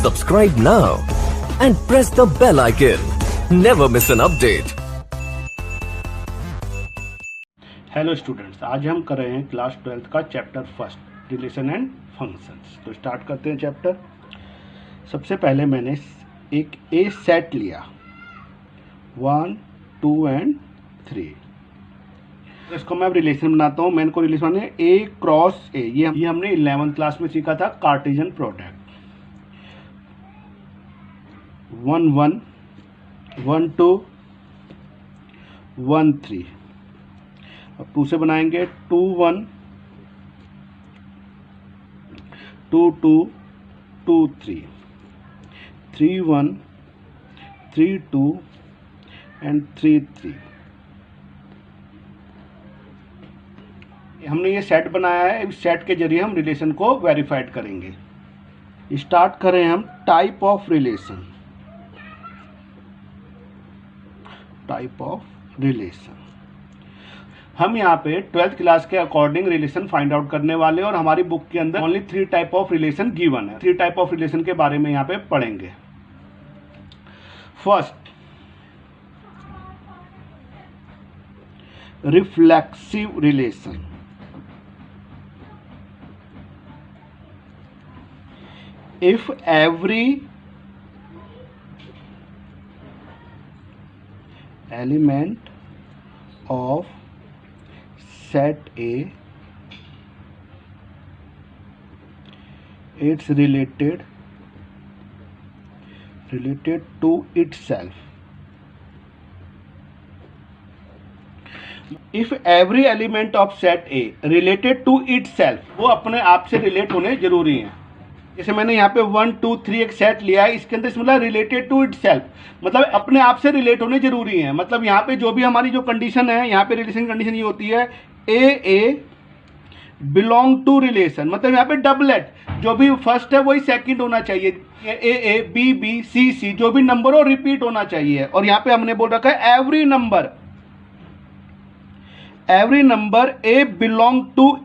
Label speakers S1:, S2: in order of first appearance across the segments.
S1: Subscribe now and press the bell icon. Never miss an update.
S2: Hello students, आज हम कर रहे हैं क्लास 12th का chapter first relation and functions. तो स्टार्ट करते हैं चैप्टर। सबसे पहले मैंने एक ए सेट लिया 1, 2 एंड 3। इसको मैं अब रिलेशन बनाता हूँ। मैंने को रिलेशन बनाने ए क्रॉस ए। ये हमने 11th क्लास में सीखा था, कार्टेशियन प्रोडक्ट। 1 1 1 2 1 3। अब 2 से बनाएंगे 2 1 2 2 2 3 3 1 3 2 एंड 3 3। हमने ये सेट बनाया है। इस सेट के जरिए हम रिलेशन को वेरीफाइड करेंगे। स्टार्ट करें हम type of relation. Type of relation हम यहाँ पे 12th क्लास के अकॉर्डिंग रिलेशन फाइंड आउट करने वाले हैं और हमारी बुक के अंदर only 3 type of relation given है। 3 टाइप ऑफ रिलेशन के बारे में यहाँ पे पढ़ेंगे। First, reflexive relation. If every element of set A it's related to itself. If every element of set A related to itself, वो अपने आप से रिलेट होने जरूरी हैं। जैसे मैंने यहाँ पे 1 2 3 एक सेट लिया है, इसके अंदर मतलब रिलेटेड टू इटसेल्फ, मतलब अपने आप से रिलेट होने जरूरी है। मतलब यहाँ पे जो भी हमारी जो कंडीशन है, यहाँ पे रिलेशन कंडीशन ये होती है ए बिलोंग टू रिलेशन। मतलब यहाँ पे डबलेट, जो भी फर्स्ट है वही सेकंड होना चाहिए। ए बी बी सी सी, जो भी नंबर हो रिपीट होना चाहिए। और यहाँ पे हमने बोल रखा है every number a belong to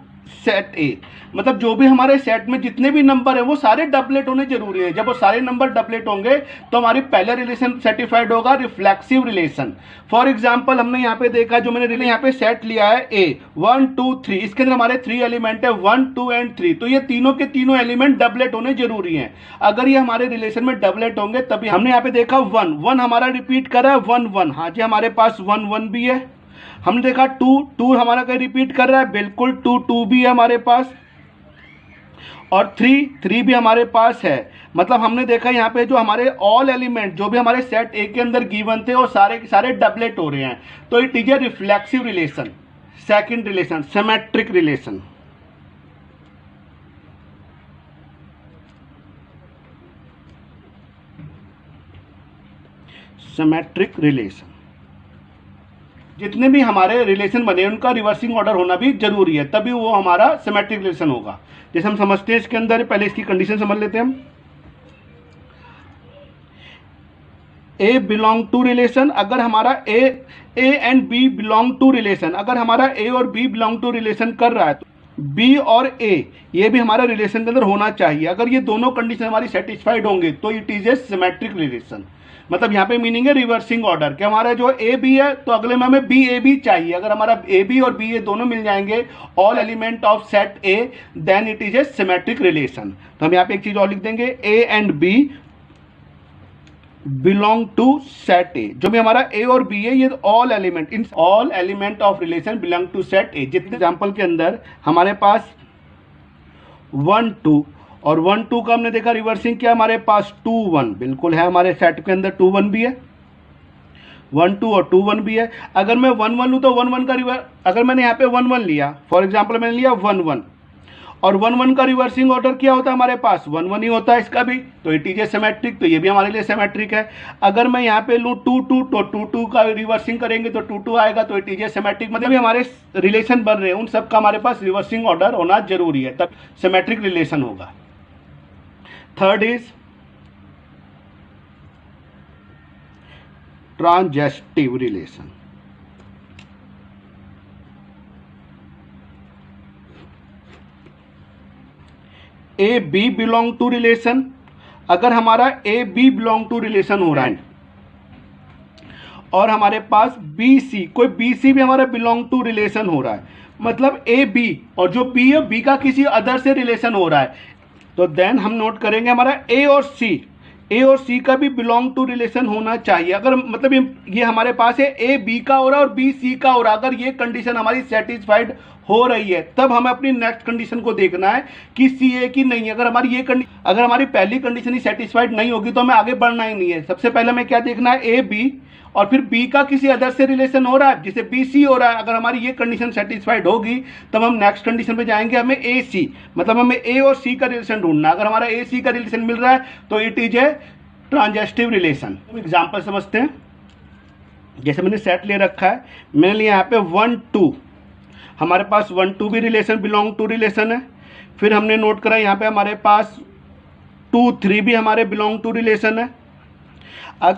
S2: set A. मतलब जो भी हमारे सेट में जितने भी नंबर है वो सारे डबलेट होने जरूरी है। जब वो सारे नंबर डबलेट होंगे तो हमारी पहला रिलेशन सेटिस्फाइड होगा, रिफ्लेक्सिव रिलेशन। फॉर एग्जांपल हमने यहाँ पे देखा, जो मैंने यहाँ पे सेट लिया है ए 1 2 3, इसके अंदर हमारे 3 एलिमेंट है 1 2 एंड 3। तो ये तीनों के तीनों एलिमेंट डबलेट होने जरूरी हैं। अगर ये हमारे रिलेशन में डबलेट होंगे तभी। हमने यहाँ पे देखा 1 1 हमारा रिपीट करा है 1 1। हाँ जी, हमारे पास 1 1 भी है। हमने देखा 2 2 हमारा कहीं रिपीट कर रहा है, बिल्कुल 2 2 भी है हमारे पास। और 3 3 भी हमारे पास है। मतलब हमने देखा यहाँ पे जो हमारे ऑल एलिमेंट जो भी हमारे सेट ए के अंदर गिवन थे वो सारे के सारे डबलेट हो रहे हैं। तो it is a reflexive relation. Second relation, symmetric relation. Symmetric relation, जितने भी हमारे रिलेशन बने उनका रिवर्सिंग ऑर्डर होना भी जरूरी है, तभी वो हमारा सिमेट्रिक रिलेशन होगा। जैसे हम समझते हैं इसके अंदर, पहले इसकी कंडीशन समझ लेते हैं हम। ए बिलोंग टू रिलेशन, अगर हमारा a and b belong to relation, अगर हमारा ए और बी बिलोंग टू रिलेशन कर रहा है तो बी और ए ये भी हमारा रिलेशन के अंदर होना चाहिए। अगर ये दोनों कंडीशन हमारी सेटिस्फाइड होंगे तो it is a symmetric relation. मतलब यहाँ पे मीनिंग है रिवर्सिंग ऑर्डर, कि हमारा जो ए बी है तो अगले में हमें बी ए बी चाहिए। अगर हमारा ए बी और बी ए दोनों मिल जाएंगे, all element of set A, then it is a symmetric relation. तो हम यहाँ पे एक चीज और लिख देंगे, a and b belong to set A. जो भी हमारा ए और बी है ये all element of relation belong to set A. जितने एग्जाम्पल के अंदर हमारे पास 1 2 और 1 2 का हमने देखा रिवर्सिंग किया, हमारे पास 2 1 बिल्कुल है। हमारे सेट के अंदर 2 1 भी है, 1 2 और 2 1 भी है। अगर मैं 1 1 लूँ तो 1 1 का रिवर्स, अगर मैंने यहाँ पे 1 1 लिया, फॉर एग्जाम्पल मैंने लिया 1 1 और 1 1 का रिवर्सिंग ऑर्डर क्या होता है, हमारे पास 1 1 ही होता है इसका भी। तो इट इज ए सिमेट्रिक, तो ये भी हमारे लिए सिमेट्रिक है। अगर मैं यहाँ पे लूँ 2 2 तो 2 2 का रिवर्सिंग करेंगे तो 2 2 आएगा, तो इट इज ए सिमेट्रिक। मतलब हमारे रिलेशन बन रहे हैं उन सब का हमारे पास रिवर्सिंग ऑर्डर होना जरूरी है, तब सिमेट्रिक रिलेशन होगा। Third is transitive relation. A B belong to relation, अगर हमारा A B belong to relation हो रहा है और हमारे पास बी सी, कोई बी सी भी हमारा बिलोंग टू रिलेशन हो रहा है, मतलब ए बी और जो बी है बी का किसी अदर से रिलेशन हो रहा है, तो देन हम नोट करेंगे हमारा ए और सी का भी बिलोंग टू रिलेशन होना चाहिए। अगर मतलब ये हमारे पास है ए बी का हो रहा है और बी सी का हो रहा है, अगर ये कंडीशन हमारी सेटिस्फाइड हो रही है तब हमें अपनी नेक्स्ट कंडीशन को देखना है कि सी है कि नहीं है। अगर हमारी पहली कंडीशन ही सेटिस्फाइड नहीं होगी तो हमें आगे बढ़ना ही नहीं है। सबसे पहले हमें क्या देखना है, ए बी और फिर बी का किसी अदर से रिलेशन हो रहा है जिसे बी सी हो रहा है। अगर हमारी ये कंडीशन सेटिस्फाइड होगी तब हम नेक्स्ट कंडीशन पे जाएंगे, हमें ए सी मतलब हमें ए और सी का रिलेशन ढूंढना है। अगर हमारा ए सी का रिलेशन मिल रहा है तो it is a transitive relation. Example समझते हैं। जैसे मैंने सेट ले रखा है, मैंने लिया यहाँ पे 1 2, हमारे पास 1 2 भी रिलेशन बिलोंग टू रिलेशन है। फिर हमने नोट करा यहाँ पे हमारे पास 2 3 भी हमारे बिलोंग टू रिलेशन है।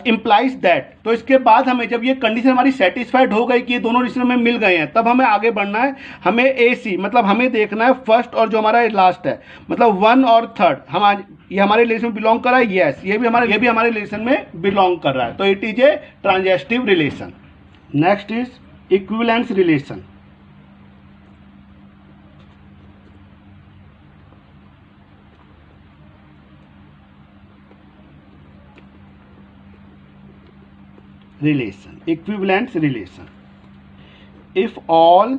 S2: इम्प्लाइज दैट, तो इसके बाद हमें जब ये कंडीशन हमारी सेटिस्फाइड हो गई कि ये दोनों रिलेशन हमें मिल गए हैं तब हमें आगे बढ़ना है। हमें ए सी मतलब हमें देखना है फर्स्ट और जो हमारा लास्ट है, मतलब 1 और 3 ये हमारे रिलेशन में बिलोंग कर रहा है। यस, ये भी हमारे रिलेशन में बिलोंग कर रहा है, तो it is a transitive relation. Next is equivalence relation. Equivalence relation. If all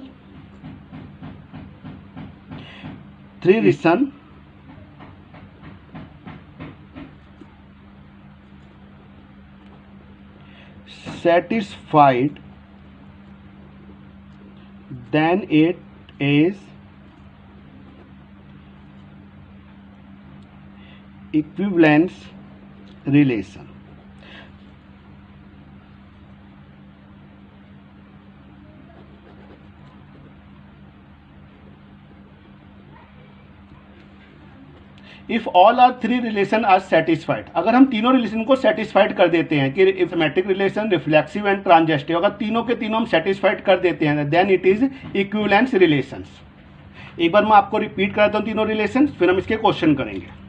S2: three relation satisfied, then it is equivalence relation. If all are 3 relation are satisfied, अगर हम तीनों रिलेशन को सेटिस्फाइड कर देते हैं कि symmetric relation, reflexive and transitive, अगर तीनों के तीनों हम सेटिस्फाइड कर देते हैं then it is equivalence relations. एक बार मैं आपको रिपीट कराता हूँ तीनों रिलेशन, फिर हम इसके क्वेश्चन करेंगे।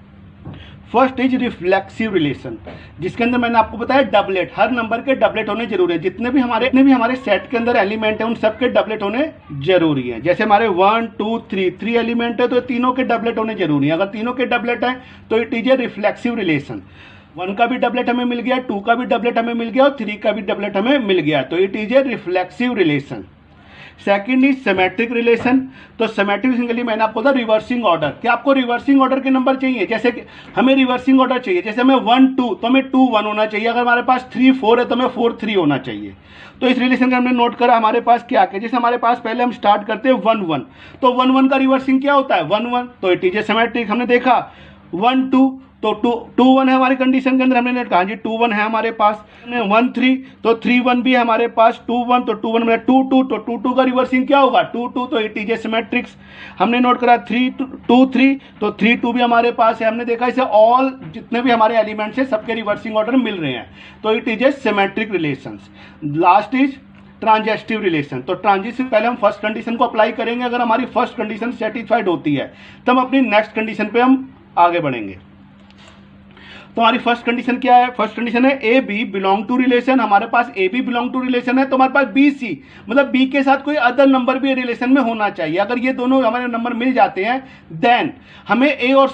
S2: फर्स्ट इज रिफ्लेक्सिव रिलेशन, जिसके अंदर मैंने आपको बताया डबलेट, हर नंबर के डबलेट होने जरूरी है। जितने भी हमारे सेट के अंदर एलिमेंट है उन सब के डबलेट होने जरूरी है। जैसे हमारे 1 2 3 एलिमेंट है तो तीनों के डबलेट होने जरूरी है। अगर तीनों के डबलेट है तो it is a reflexive relation. 1 का भी डबलेट हमें मिल गया, 2 का भी डबलेट हमें मिल गया और 3 का भी डबलेट हमें मिल गया, तो it is a reflexive relation. Second is symmetric relation. तो सिमेट्रिक रिलेशन के लिए मैंने आपको बताया रिवर्सिंग ऑर्डर, कि आपको रिवर्सिंग ऑर्डर के नंबर चाहिए। जैसे कि हमें रिवर्सिंग ऑर्डर चाहिए, जैसे हमें 1 2 तो हमें 2 1 होना चाहिए। अगर हमारे पास 3 4 है तो हमें 4 3 होना चाहिए। तो इस रिलेशन का हमने नोट करा हमारे पास क्या क्या, जैसे हमारे पास पहले हम स्टार्ट करते हैं 1 1, तो 1 1 का रिवर्सिंग क्या होता है 1 1, तो इट इज ए सिमेट्रिक। हमने देखा 1 2 तो 2 1 है हमारी कंडीशन के अंदर, हमने कहा जी 2 1 है हमारे पास। 1 3 तो 3 1 भी है हमारे पास। 2 1 तो 2 1 में 2 2 तो 2 2 का रिवर्सिंग क्या होगा 2 2, तो इट इज ए सिमेट्रिक्स। हमने नोट करा 3 2 3 तो 3 2 भी हमारे पास है। हमने देखा इसे ऑल जितने भी हमारे एलिमेंट्स है सबके रिवर्सिंग ऑर्डर मिल रहे हैं, तो it is a symmetric relations. Last is transitive relation. तो ट्रांजिशन पहले हम फर्स्ट कंडीशन को अप्लाई करेंगे, अगर हमारी फर्स्ट कंडीशन सेटिस्फाइड होती है तब अपनी नेक्स्ट कंडीशन पे हम आगे बढ़ेंगे। तो हमारी फर्स्ट कंडीशन क्या है, फर्स्ट कंडीशन है A B belong to relation. हमारे पास A B belong to relation है तो हमारे पास बी सी मतलब बी के साथ कोई अदर नंबर भी रिलेशन में होना चाहिए। अगर ये दोनों हमारे नंबर मिल जाते हैं देन हमें ए और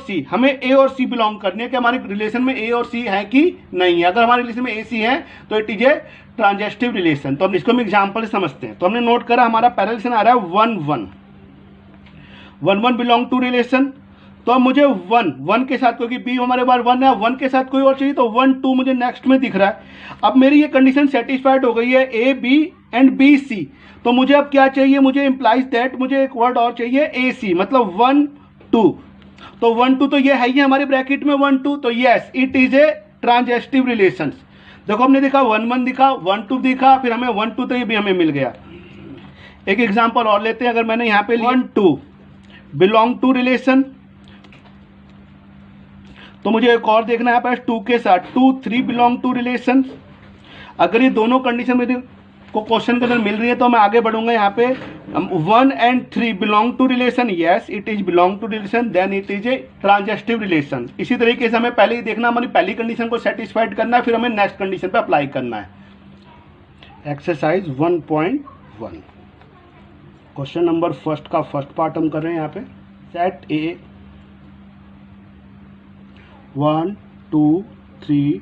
S2: सी बिलोंग करने के हमारे रिलेशन में ए और सी है कि नहीं है। अगर हमारे रिलेशन में ए सी है तो it is a transitive relation. तो हम इसको हम एग्जाम्पल से समझते हैं। तो हमने नोट करा हमारा पहला रिलेशन आ रहा है 1 1 बिलोंग टू रिलेशन। तो अब मुझे 1 के साथ, क्योंकि बी हमारे पास 1 है, 1 के साथ कोई और चाहिए तो 1 2 मुझे नेक्स्ट में दिख रहा है। अब मेरी ये कंडीशन सेटिस्फाइड हो गई है ए बी एंड बी सी, तो मुझे अब क्या चाहिए, मुझे इम्प्लाइज दैट मुझे एक वर्ड और चाहिए ए सी मतलब 1 2। तो 1 2 तो ये है ही हमारे ब्रैकेट में 1 2, तो yes it is a transitive relation. देखो हमने देखा 1 1 दिखा, 1 2 दिखा, फिर हमें 1 2 तो ये भी हमें मिल गया। एक एग्जाम्पल और लेते हैं। अगर मैंने यहाँ पे 1 2 बिलोंग टू रिलेशन, तो मुझे एक और देखना है 2 के साथ 2 3 बिलोंग टू रिलेशन। अगर ये दोनों कंडीशन मेरी को क्वेश्चन के अंदर मिल रही है, तो मैं आगे बढ़ूंगा। यहाँ पे 1 and 3 belong to relation, yes it is belong to relation, then it is a transitive relation. इसी तरीके से हमें पहले ही देखना, हमारी पहली कंडीशन को सेटिस्फाइड करना है, फिर हमें नेक्स्ट कंडीशन पे अप्लाई करना है। एक्सरसाइज 1.1 क्वेश्चन नंबर फर्स्ट का फर्स्ट पार्ट हम कर रहे हैं। यहाँ पे set A 1 2 3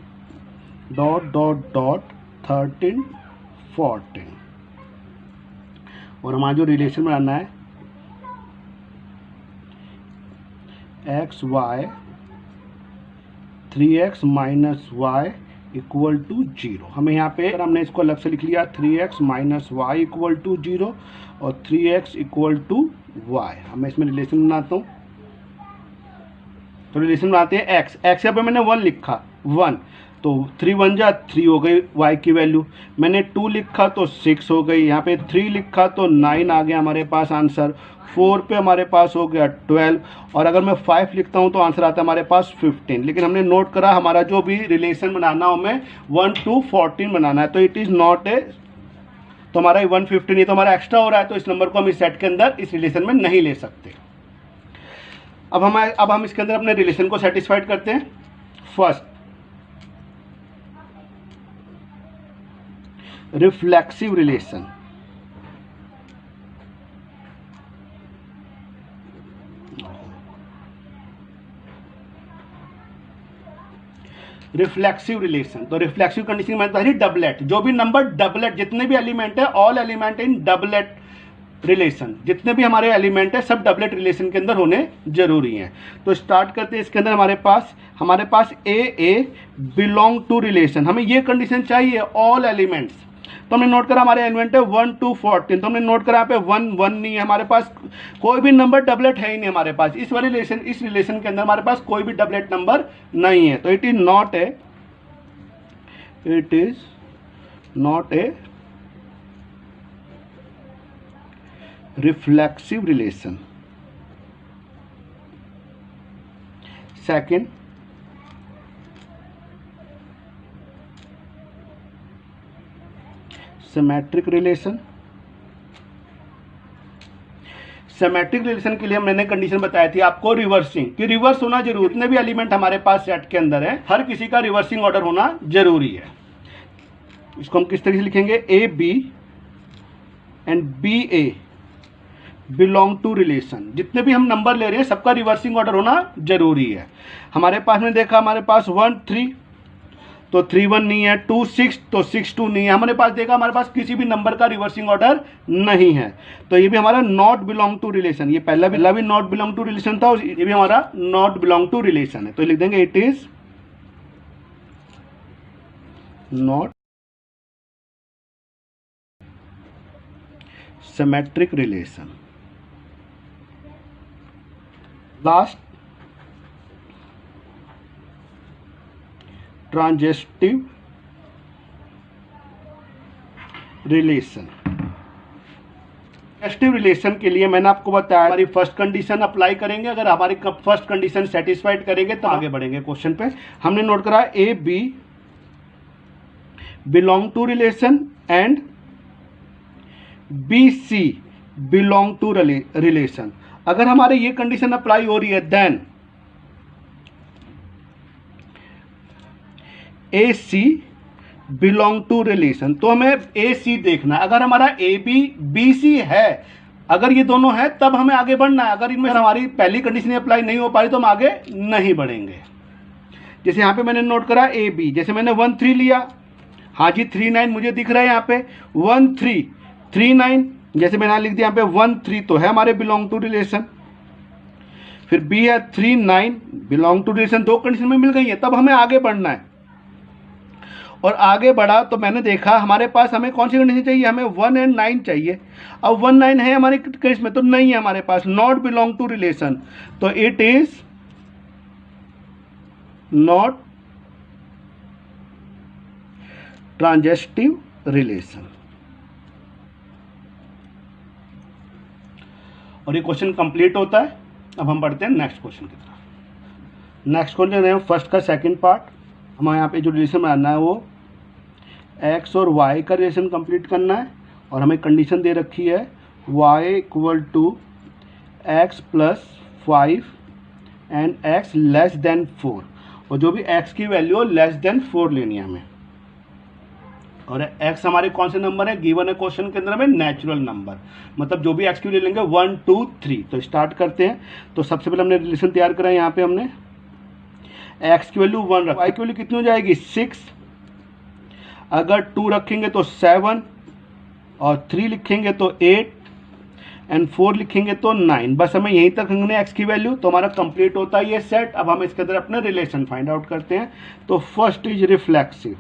S2: dot dot dot 13 14 और हमारा जो रिलेशन बनाना है x y 3x minus y equal to 0। हमें यहाँ पे हमने इसको अलग से लिख लिया 3x minus y equal to 0 और 3x इक्वल टू वाई। हमें इसमें रिलेशन बनाता हूँ, तो रिलेशन बनाते हैं x यहाँ पे मैंने 1 लिखा 1, तो 3 1 जा 3 हो गई y की वैल्यू। मैंने 2 लिखा तो 6 हो गई। यहाँ पे 3 लिखा तो 9 आ गया हमारे पास आंसर। 4 पे हमारे पास हो गया 12, और अगर मैं 5 लिखता हूँ तो आंसर आता है हमारे पास 15। लेकिन हमने नोट करा हमारा जो भी रिलेशन बनाना हो हमें 1 to 14 बनाना है, तो इट इज़ नॉट ए, तो हमारा 115 ये तो हमारा एक्स्ट्रा हो रहा है, तो इस नंबर को हम इस सेट के अंदर इस रिलेशन में नहीं ले सकते। अब हम इसके अंदर अपने रिलेशन को सेटिस्फाइड करते हैं। First reflexive relation, reflexive relation, तो रिफ्लेक्सिव कंडीशन में आता है डबलेट। जो भी नंबर डबलेट, जितने भी एलिमेंट है all element in doublet relation, जितने भी हमारे एलिमेंट है सब डबलेट रिलेशन के अंदर होने जरूरी हैं। तो स्टार्ट करते हैं। इसके अंदर हमारे पास ए बिलोंग टू रिलेशन, हमें ये कंडीशन चाहिए ऑल एलिमेंट्स। तो हमने नोट करा हमारे एलिमेंट है 1 to 14, तो हमने नोट करा यहाँ पे 1 नहीं है हमारे पास, कोई भी नंबर डबलेट है ही नहीं हमारे पास। इस रिलेशन के अंदर हमारे पास कोई भी डबलेट नंबर नहीं है, तो it is not a reflexive relation. Second, symmetric relation. Symmetric relation के लिए मैंने कंडीशन बताई थी आपको रिवर्सिंग, कि रिवर्स होना जरूरी, जितने भी एलिमेंट हमारे पास सेट के अंदर है हर किसी का रिवर्सिंग ऑर्डर होना जरूरी है। इसको हम किस तरीके से लिखेंगे, a b and b a belong to relation. जितने भी हम नंबर ले रहे हैं सबका रिवर्सिंग ऑर्डर होना जरूरी है। हमारे पास में देखा हमारे पास 1 3, तो 3 1 नहीं है, 2 6, तो 6 2 नहीं है। हमारे पास देखा हमारे पास किसी भी नंबर का रिवर्सिंग ऑर्डर नहीं है, तो ये भी हमारा नॉट बिलोंग टू रिलेशन। ये पहला भी नॉट बिलोंग टू रिलेशन था, ये भी हमारा नॉट बिलोंग टू रिलेशन है। तो लिख देंगे it is not symmetric relation. Last, transitive relation. Transitive relation के लिए मैंने आपको बताया हमारी फर्स्ट कंडीशन अप्लाई करेंगे, अगर हमारी फर्स्ट कंडीशन सेटिस्फाइड करेंगे तो आगे बढ़ेंगे क्वेश्चन पे। हमने नोट करा a B belong to relation and b C belong to relation. अगर हमारे ये कंडीशन अप्लाई हो रही है then a c belong to relation, तो हमें ए सी देखना है। अगर हमारा ए बी बी सी है, अगर ये दोनों है तब हमें आगे बढ़ना है। अगर इनमें हमारी पहली कंडीशन अप्लाई नहीं हो पा रही तो हम आगे नहीं बढ़ेंगे। जैसे यहाँ पे मैंने नोट करा ए बी, जैसे मैंने 1 3 लिया, हाँ जी 3 9 मुझे दिख रहा है यहाँ पे 1 3 3 9, जैसे मैंने यहाँ लिख दिया यहाँ पे 1 3 तो है हमारे बिलोंग टू रिलेशन। फिर बी है 3 9 बिलोंग टू रिलेशन, दो कंडीशन में मिल गई है, तब हमें आगे बढ़ना है। और आगे बढ़ा तो मैंने देखा हमारे पास हमें कौन सी कंडीशन चाहिए, हमें 1 and 9 चाहिए। अब 1 9 है हमारे केस में तो नहीं है हमारे पास, नॉट बिलोंग टू रिलेशन, तो इट इज नॉट ट्रांजेस्टिव रिलेशन। और ये क्वेश्चन कंप्लीट होता है। अब हम बढ़ते हैं नेक्स्ट क्वेश्चन की तरफ। नेक्स्ट क्वेश्चन है फर्स्ट का सेकंड पार्ट। हमारे यहाँ पे जो रिलेशन बनाना है वो एक्स और वाई का रिलेशन कंप्लीट करना है और हमें कंडीशन दे रखी है y equal to x plus 5 and x less than 4, और जो भी x की वैल्यू लेस देन 4 लेनी है हमें। और x हमारे कौन से नंबर है गिवन है क्वेश्चन के अंदर में, नेचुरल नंबर, मतलब जो भी x की वैल्यू लेंगे 1 2 3। तो स्टार्ट करते हैं। तो सबसे पहले हमने रिलेशन तैयार करा है, यहाँ पे हमने x की वैल्यू 1 रखा, y की वैल्यू कितनी हो जाएगी 6, अगर 2 रखेंगे तो 7 और 3 लिखेंगे तो 8 एंड 4 लिखेंगे तो 9। बस हमें यहीं तक रखना है x की वैल्यू, तो हमारा कंप्लीट होता है ये सेट। अब हम इसके अंदर अपने रिलेशन फाइंड आउट करते हैं। तो first is reflexive,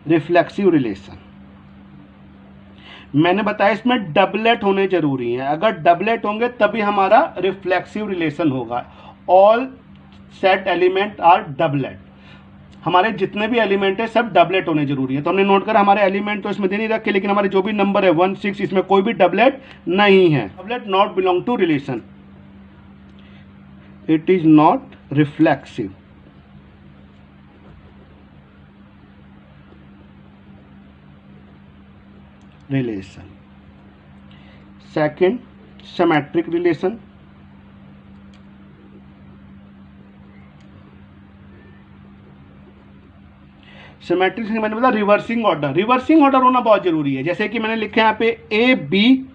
S2: reflexive relation मैंने बताया इसमें डबलेट होने जरूरी हैं, अगर डबलेट होंगे तभी हमारा रिफ्लेक्सिव रिलेशन होगा। All set element are doublet, हमारे जितने भी एलिमेंट है सब डबलेट होने जरूरी है। तो हमने नोट करा हमारे एलिमेंट तो इसमें दे नहीं रखे, लेकिन हमारे जो भी नंबर है 1 6 इसमें कोई भी डबलेट नहीं है। Doublet not belong to relation, it is not reflexive. Relation second symmetric relation, symmetric मैंने बताया रिवर्सिंग ऑर्डर, रिवर्सिंग ऑर्डर होना बहुत जरूरी है। जैसे कि मैंने लिखा है यहाँ पे ए बी,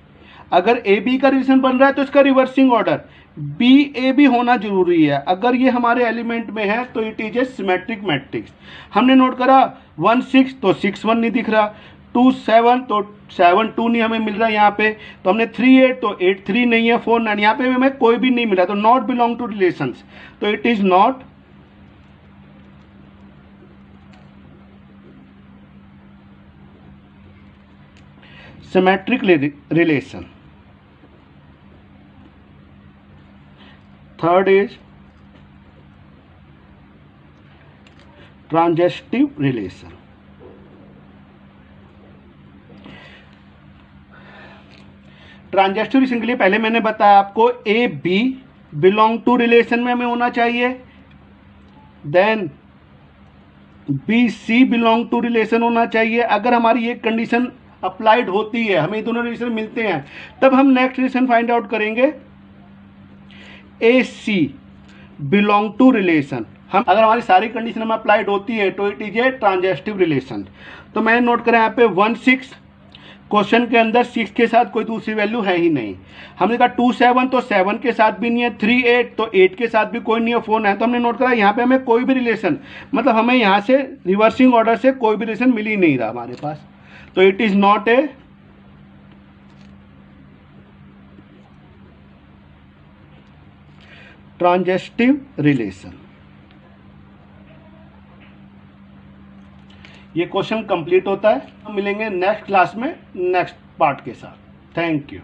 S2: अगर ए बी का रिलेशन बन रहा है तो इसका reversing order b a b होना जरूरी है। अगर ये हमारे एलिमेंट में है तो it is a symmetric matrix. हमने नोट करा 1 6 तो 6 1 नहीं दिख रहा, 2 7 तो 7 2 नहीं हमें मिल रहा यहाँ पे, तो हमने 3 8 तो 8 3 नहीं है, 4 9 यहाँ पे हमें कोई भी नहीं मिला, तो नॉट बिलोंग टू रिलेशंस, तो it is not symmetric relation. Third is transitive relation. Transitive relation के लिए पहले मैंने बताया आपको A B belong to relation में हमें होना चाहिए, then B C belong to relation होना चाहिए। अगर हमारी ये कंडीशन अप्लाइड होती है, हमें दोनों रिलेशन मिलते हैं, तब हम नेक्स्ट रिलेशन फाइंड आउट करेंगे ए सी बिलोंग टू रिलेशन। हम अगर हमारी सारी कंडीशन में अप्लाइड होती है तो it is a transitive relation. तो मैंने नोट करा यहाँ पे 1 6, क्वेश्चन के अंदर 6 के साथ कोई दूसरी वैल्यू है ही नहीं। हमने कहा 2 7 तो 7 के साथ भी नहीं है, 3 8 तो 8 के साथ भी कोई नहीं है, 4 9, तो हमने नोट करा यहाँ पे हमें कोई भी रिलेशन, मतलब हमें यहाँ से रिवर्सिंग ऑर्डर से कोई भी रिलेशन मिल ही नहीं रहा हमारे पास, तो it is not a transitive relation. ये क्वेश्चन कंप्लीट होता है। हम मिलेंगे नेक्स्ट क्लास में नेक्स्ट पार्ट के साथ। Thank you.